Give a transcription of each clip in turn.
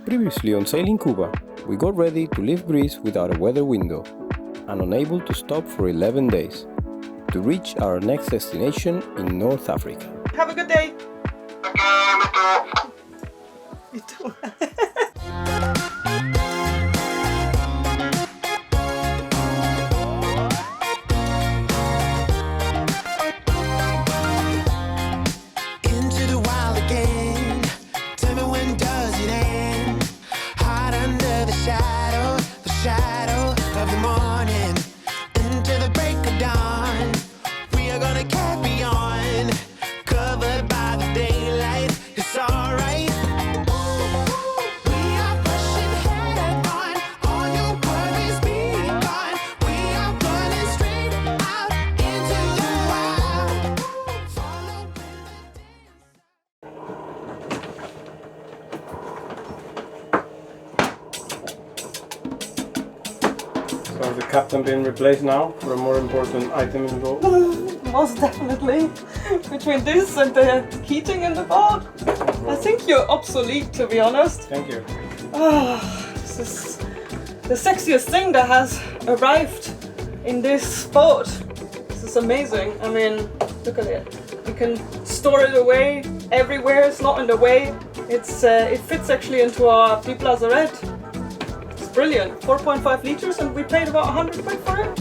Previously on Sailing Cuba, we got ready to leave Greece without a weather window and unable to stop for 11 days to reach our next destination in North Africa. Have a good day! Me too. So has the captain been replaced now for a more important item in the boat? Most definitely. Between this and the heating in the boat, I think you're obsolete, to be honest. Thank you. This is the sexiest thing that has arrived in this boat. This is amazing. I mean, look at it. You can store it away everywhere. It's not in the way. It fits actually into our deep lazarette. It's brilliant. 4.5 liters, and we paid about 100 quid for it.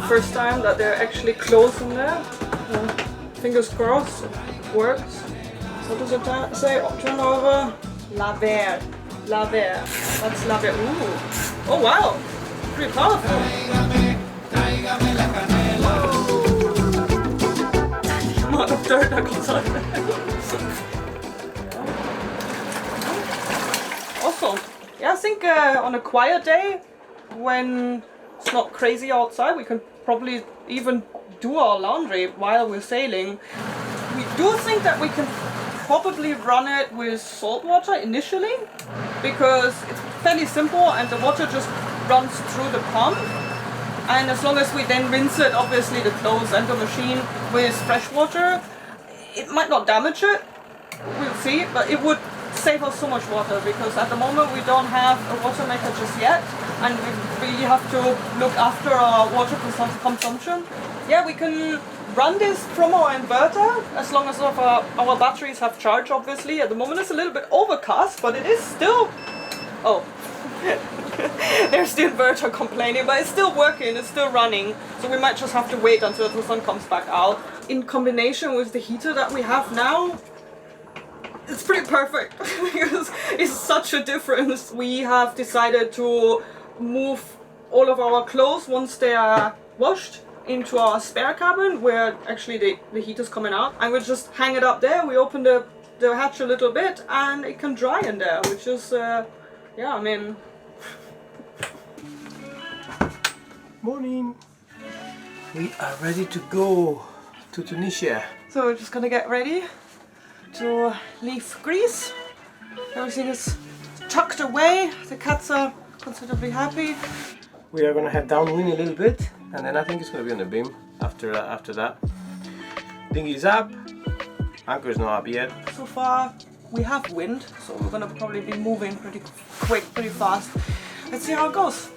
First time that they're actually closing there. Fingers crossed, it works. So what does it say? Turn over. Laver. Laver. That's laver. Ooh. Oh wow! Pretty powerful. The amount of dirt that comes out of there. Awesome. Yeah, I think on a quiet day, when it's not crazy outside, we can probably even do our laundry while we're sailing. We do think that we can probably run it with salt water initially, because it's fairly simple and the water just runs through the pump. And as long as we then rinse it, obviously the clothes and the machine, with fresh water, it might not damage it. We'll see, but it would save us so much water, because at the moment we don't have a water maker just yet, and we really have to look after our water consumption. Yeah, we can run this from our inverter as long as our batteries have charge, obviously. At the moment it's a little bit overcast, but it is still... Oh, there's the inverter complaining, but it's still working, it's still running. So we might just have to wait until the sun comes back out. In combination with the heater that we have now, it's pretty perfect, because it's such a difference. We have decided to move all of our clothes, once they are washed, into our spare cabin, where actually the heat is coming out, and we'll just hang it up there. We open the hatch a little bit and it can dry in there, which is, yeah, I mean... Morning! We are ready to go to Tunisia. So we're just gonna get ready to leave Greece. Everything is tucked away. The cats are considerably happy. We are gonna head downwind a little bit, and then I think it's gonna be on the beam after that. Dinghy is up, anchor is not up yet. So far we have wind, so we're gonna probably be moving pretty quick, pretty fast. Let's see how it goes.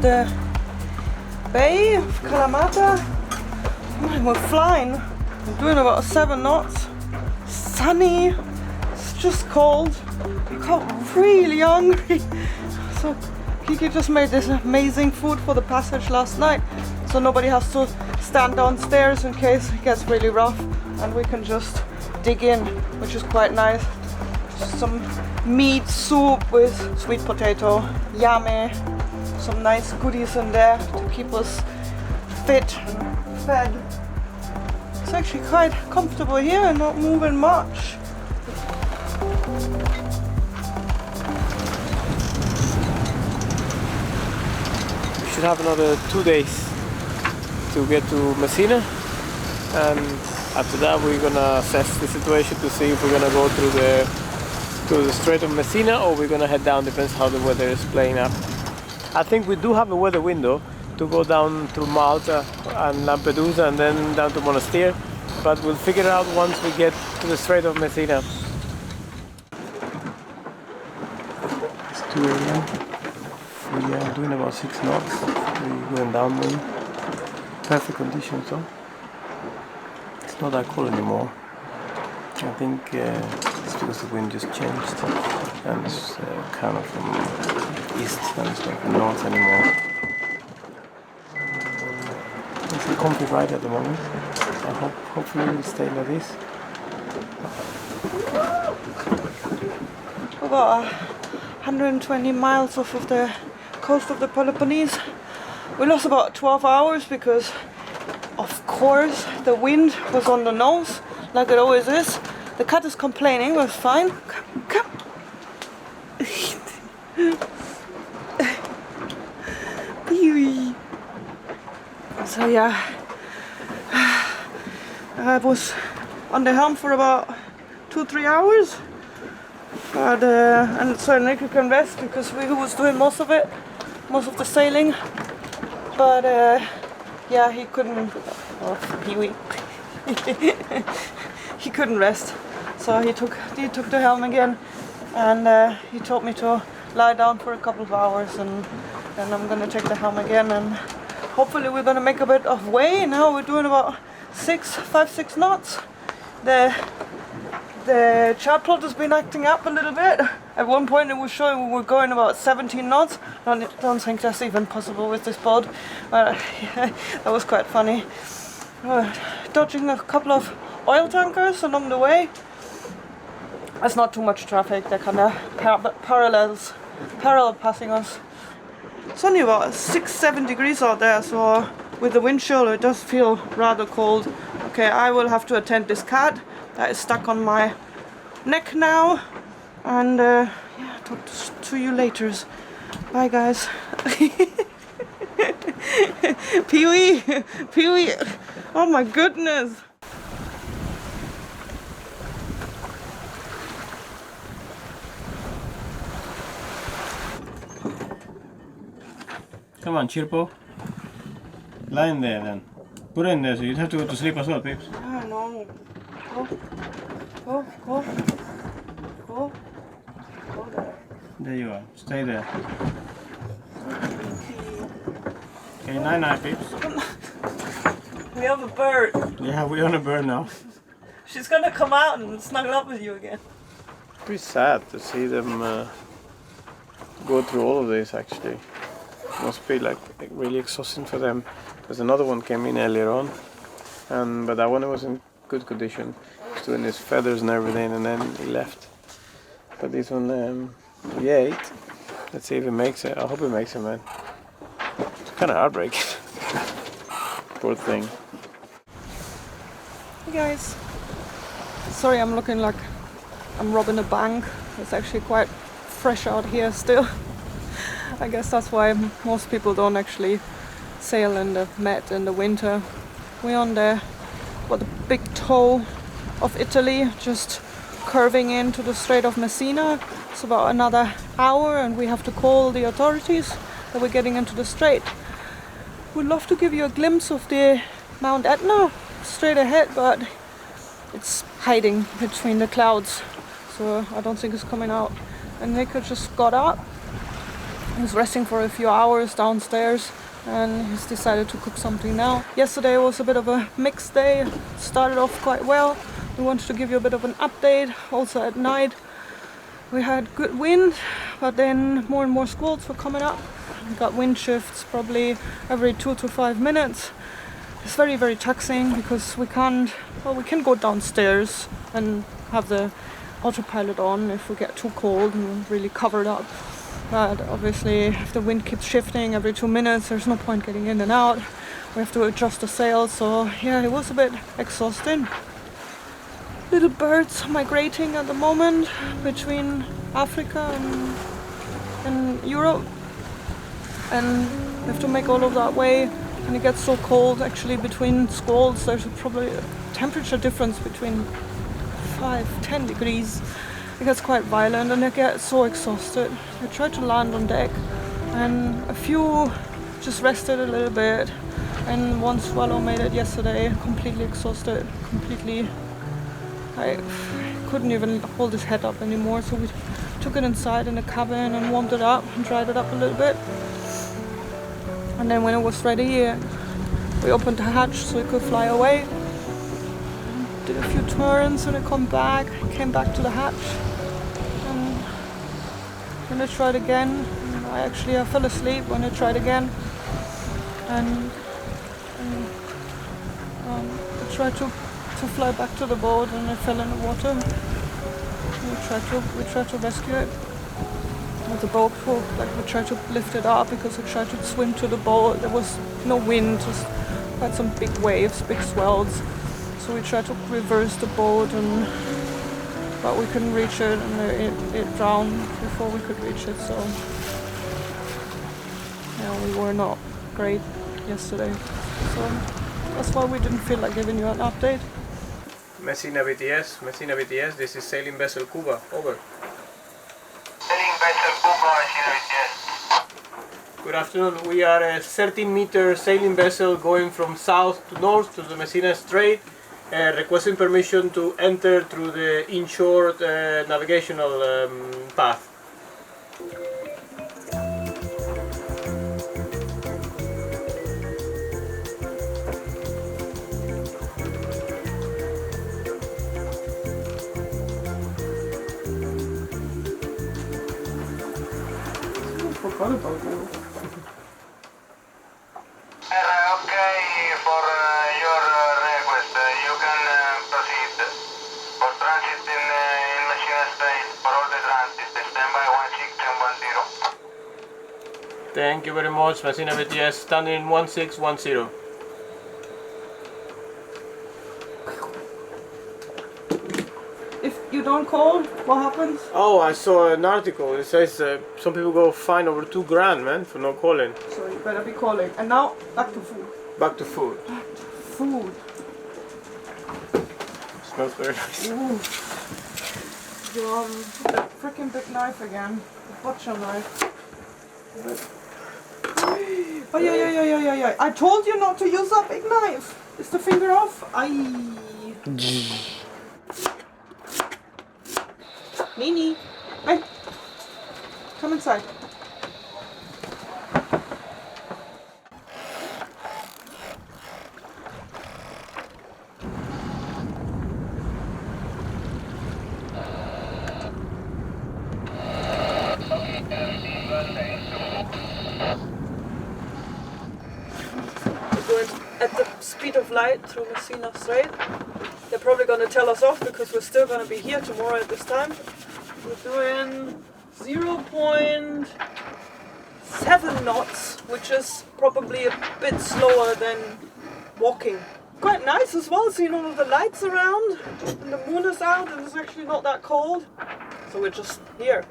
the bay of Kalamata. Man, we're flying. We're doing about 7 knots. Sunny. It's just cold. I got really hungry. So Kiki just made this amazing food for the passage last night. So nobody has to stand downstairs in case it gets really rough. And we can just dig in, which is quite nice. Some meat soup with sweet potato, yummy, some nice goodies in there to keep us fit and fed. It's actually quite comfortable here and not moving much. We should have another 2 days to get to Messina, and after that we're gonna assess the situation to see if we're gonna go through the Strait of Messina or we're gonna head down, depends how the weather is playing up. I think we do have a weather window to go down through Malta and Lampedusa and then down to Monastir, but we'll figure it out once we get to the Strait of Messina. It's 2 a.m. We are doing about 6 knots. We're going downwind. Perfect conditions though. It's not that cold anymore. I think it's because the wind just changed and it's kind of from east and it's not from north anymore. It's a comfy ride at the moment. I hopefully it will stay like this. We're about 120 miles off of the coast of the Peloponnese. We lost about 12 hours because, of course, the wind was on the nose, like it always is. The cat is complaining, but it's fine. Come. So yeah, I was on the helm for about 2-3 hours, but and so Nico can rest because we was doing most of the sailing. But yeah, he couldn't. Oh, Pee-wee. He couldn't rest, so he took the helm again, and he told me to lie down for a couple of hours, and then I'm gonna take the helm again, and hopefully we're gonna make a bit of way. Now we're doing about 5-6 knots. The chart plot has been acting up a little bit. At one point it was showing we were going about 17 knots. I don't think that's even possible with this boat, but yeah, that was quite funny. Dodging a couple of oil tankers along the way. There's not too much traffic. They're kind of parallel passing us. It's only about 6-7 degrees out there, so with the wind chill it does feel rather cold. Okay, I will have to attend this cat that is stuck on my neck now, and yeah, talk to you later. Bye guys. Pee-wee, oh my goodness. Come on, Chirpo. Lie in there then. Put it in there so you'd have to go to sleep as well, babes. I know. Go there. There you are. Stay there. Okay, night, babes. We have a bird. Yeah, we're on a bird now. She's gonna come out and snuggle up with you again. Pretty sad to see them go through all of this actually. Must be like really exhausting for them. There's another one came in earlier on, but that one was in good condition. He's doing his feathers and everything, and then he left. But this one, he ate. Let's see if he makes it. I hope he makes it, man. It's kind of heartbreaking. Poor thing. Hey guys. Sorry, I'm looking like I'm robbing a bank. It's actually quite fresh out here still. I guess that's why most people don't actually sail in the Met in the winter. We're on the big toe of Italy, just curving into the Strait of Messina. It's about another hour and we have to call the authorities that we're getting into the strait. We'd love to give you a glimpse of the Mount Etna straight ahead, but it's hiding between the clouds, so I don't think it's coming out. And Nico just got up. He's resting for a few hours downstairs and he's decided to cook something now. Yesterday was a bit of a mixed day. Started off quite well. We wanted to give you a bit of an update. Also at night we had good wind, but then more and more squalls were coming up. We got wind shifts probably every 2 to 5 minutes. It's very, very taxing because we can go downstairs and have the autopilot on if we get too cold and really covered up. But obviously if the wind keeps shifting every 2 minutes, there's no point getting in and out. We have to adjust the sails, so yeah, it was a bit exhausting. Little birds migrating at the moment between Africa and Europe, and we have to make all of that way, and it gets so cold actually between squalls. There's probably a temperature difference between 5-10 degrees. It gets quite violent and I get so exhausted. I tried to land on deck and a few just rested a little bit, and one swallow made it yesterday, completely exhausted, I couldn't even hold his head up anymore, so we took it inside in the cabin and warmed it up and dried it up a little bit. And then when it was ready, we opened the hatch so it could fly away. Did a few turns and it came back to the hatch. And when I tried again, I fell asleep when I tried again. And I tried to fly back to the boat and I fell in the water. We tried to rescue it with the boat hook. We tried to lift it up because we tried to swim to the boat. There was no wind, just had some big waves, big swells. So we tried to reverse the boat, but we couldn't reach it, and it drowned before we could reach it. So yeah, we were not great yesterday. So that's why we didn't feel like giving you an update. Messina BTS, this is sailing vessel CUBA, over. Sailing vessel CUBA, Messina BTS. Good afternoon, we are a 13-meter sailing vessel going from south to north to the Messina Strait, requesting permission to enter through the inshore navigational path. Forgot about you. Okay for your request. You can proceed for transit in Messina Strait for all the transit. Stand by 1610. Thank you very much, Messina BTS, standing in 1610. If you don't call, what happens? Oh, I saw an article. It says some people go fine over $2,000, man, for not calling. So you better be calling. And now, back to food. Back to food. Food. Smells very nice. Ooh. The freaking big knife again. The butcher knife. Oh yeah. I told you not to use that big knife. Is the finger off? Aye. Nini. Hey. Come inside. At the speed of light through Messina Strait. They're probably going to tell us off because we're still going to be here tomorrow at this time. We're doing 0.7 knots, which is probably a bit slower than walking. Quite nice as well, seeing all of the lights around, and the moon is out and it's actually not that cold. So we're just here,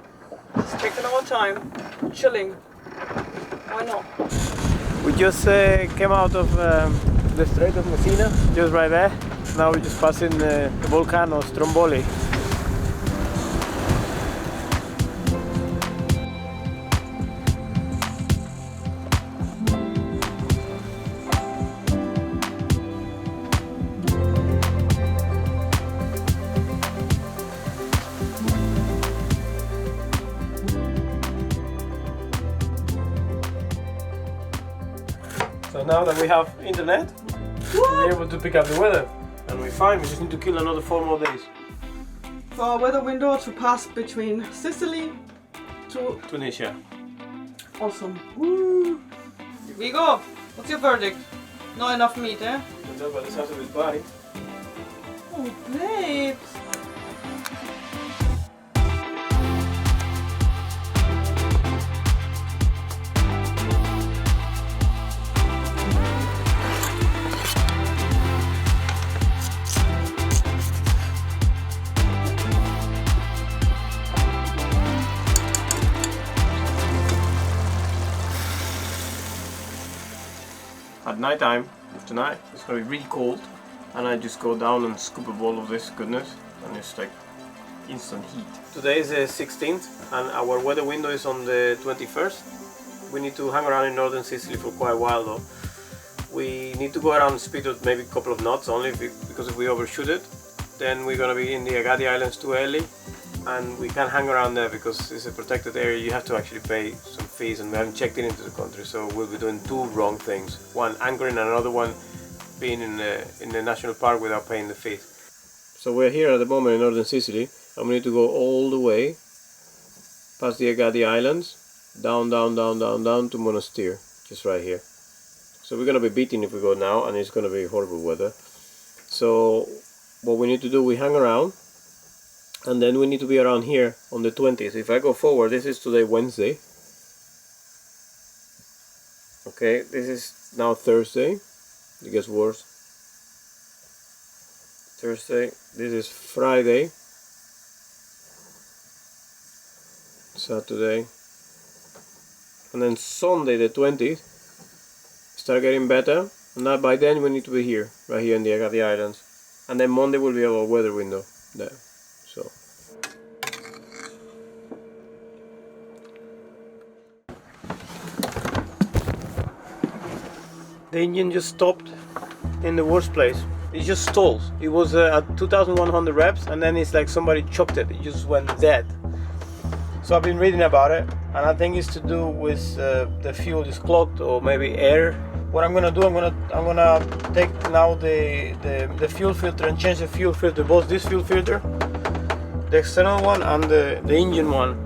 just taking our time, chilling. Why not? We just came out of the Strait of Messina, just right there. Now we're just passing the volcano Stromboli. now that we have internet. We're able to pick up the weather. And we're fine, we just need to kill another 4 more days. For our weather window to pass between Sicily to Tunisia. awesome. Woo! Here we go. What's your verdict? Not enough meat, eh? No, but this has a bit bite. Oh, babes. At night time, tonight, it's gonna be really cold, and I just go down and scoop up all of this goodness, and it's like instant heat. Today is the 16th, and our weather window is on the 21st. We need to hang around in northern Sicily for quite a while though. We need to go around the speed of maybe a couple of knots only, because if we overshoot it, then we're gonna be in the Agadi Islands too early, and we can't hang around there because it's a protected area. You have to actually pay some fees, and we haven't checked into the country, so we'll be doing 2 wrong things: one anchoring and another one being in the national park without paying the fees. So we're here at the moment in northern Sicily, and we need to go all the way past the Agadi Islands, down to Monastir, just right here. So we're gonna be beaten if we go now, and it's gonna be horrible weather. So what we need to do, we hang around, and then we need to be around here on the 20th. If I go forward, this is today Wednesday. Okay, this is now Thursday. It gets worse. Thursday, this is Friday. Saturday. And then Sunday the 20th, start getting better. And that by then we need to be here, right here in the Agadi Islands. And then Monday will be our weather window there. So the engine just stopped in the worst place. It just stalls. It was at 2,100 reps, and then it's like somebody chopped it. It just went dead. So I've been reading about it, and I think it's to do with the fuel is clogged, or maybe air. What I'm gonna do, I'm gonna take now the fuel filter and change the fuel filter, both this fuel filter, the external one, and the engine one.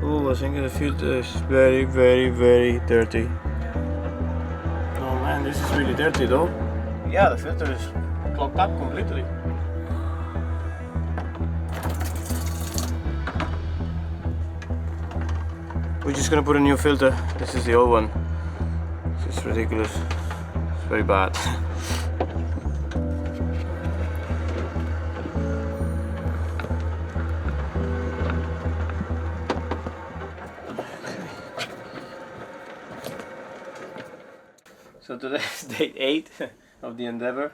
Oh, I think the filter is very, very, very dirty. Oh man, this is really dirty though. Yeah, the filter is clogged up completely. We're just gonna put a new filter. This is the old one. This is ridiculous. It's very bad. So today is day 8 of the endeavor.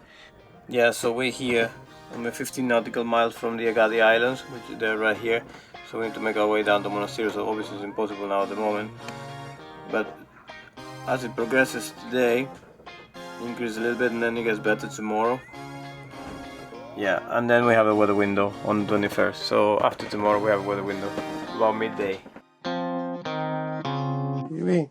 Yeah, so we're here. I'm 15 nautical miles from the Agadi Islands, which they're right here. So we need to make our way down to Monastir, so obviously it's impossible now at the moment. But as it progresses today, increase a little bit and then it gets better tomorrow. Yeah, and then we have a weather window on the 21st. So after tomorrow we have a weather window about midday. Here we